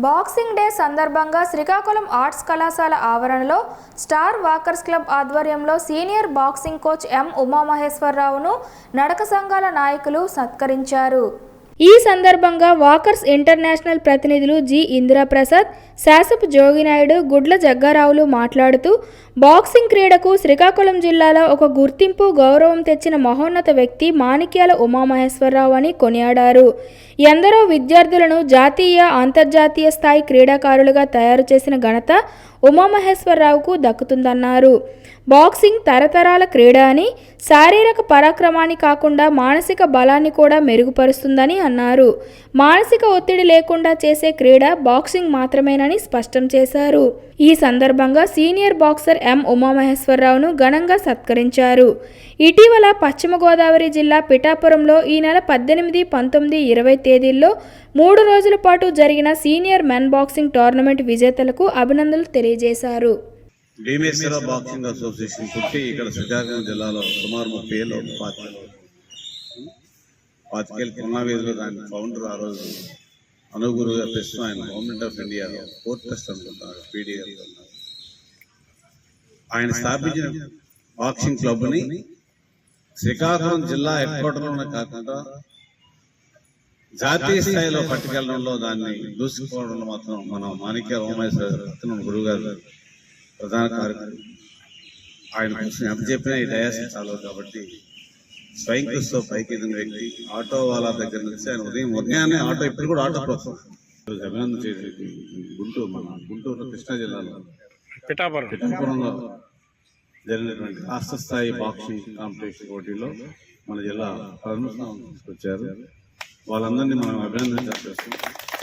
Boxing day సందర్భంగా Srikakulam arts కళాశాల ఆవరణలో స్టార్ వాకర్స్ క్లబ్ ఆధ్వర్యంలో సీనియర్ బాక్సింగ్ కోచ్ ఎం ఉమామహేశ్వరరావును నడక సంఘాల నాయకులు సత్కరించారు. ఈ సందర్భంగా వాకర్స్ ఇంటర్నేషనల్ ప్రతినిధులు జి ఇందిరాప్రసాద్, శాసపు జోగినాయుడు, గుడ్ల జగ్గారావులు మాట్లాడుతూ బాక్సింగ్ క్రీడకు శ్రీకాకుళం జిల్లాలో ఒక గుర్తింపు, గౌరవం తెచ్చిన మహోన్నత వ్యక్తి మాణిక్యాల ఉమామహేశ్వరరావు అని కొనియాడారు. ఎందరో విద్యార్థులను జాతీయ, అంతర్జాతీయ స్థాయి క్రీడాకారులుగా తయారు చేసిన ఘనత ఉమామహేశ్వరరావుకు దక్కుతుందన్నారు. బాక్సింగ్ తరతరాల క్రీడ అని, శారీరక పరాక్రమాన్ని కాకుండా మానసిక బలాన్ని కూడా మెరుగుపరుస్తుందని అన్నారు. మానసిక ఒత్తిడి లేకుండా చేసే క్రీడ బాక్సింగ్ మాత్రమేనని స్పష్టం చేశారు. ఈ సందర్భంగా సీనియర్ బాక్సర్ ఎం ఉమామహేశ్వరరావును ఘనంగా సత్కరించారు. ఇటీవల పశ్చిమ గోదావరి జిల్లా పిఠాపురంలో ఈ నెల 18, 19, 20 తేదీల్లో 3 రోజుల పాటు జరిగిన సీనియర్ మెన్ బాక్సింగ్ టోర్నమెంట్ విజేతలకు అభినందనలు తెలియజేశారు. భీమేశ్వర బాక్సింగ్ అసోసియేషన్ పుట్టి ఇక్కడ శ్రీకాకుళం జిల్లాలో సుమారు 30 ఏళ్ళు, 25 ఏళ్ళు కొన్నావేదిలో దాని ఫౌండర్ ఆ రోజు అనుగురుగా ప్రస్తుతం ఆయన government of India 4th trust అనుకుంటారు, పీడీగా. ఆయన స్థాపించిన బాక్సింగ్ క్లబ్ని శ్రీకాకుళం జిల్లా హెడ్ క్వార్టర్లోనే కాకుండా జాతీయ స్థాయిలో పట్టుకెళ్లడంలో, దాన్ని దూసుకుపోవడంలో మాత్రం మన మాణిక్య ఉమామహేశ్వర గురువు గారు ప్రధాన కార్యక్రమం. ఆయన కోసం ఎంత చెప్పినా ఈ డయాస్ చాలు కాబట్టి స్వయం కృషితో పైకి ఎదిగిన వ్యక్తి. ఆటో వాళ్ళ దగ్గర నుంచి ఆయన ఉదయాన్నే ఆటో, ఇప్పుడు కూడా ఆటో ప్రోత్సాహం అభినందన చేసేది. గుంటూరు కృష్ణా జిల్లాలో పిఠాపురంలో జరిగినటువంటి రాష్ట్ర స్థాయి బాక్సింగ్ కాంపిటీషన్ పోటీలో మన జిల్లా ప్రథమ స్థానం తీసుకొచ్చారు. వాళ్ళందరినీ మనం అభినందన చేస్తాం.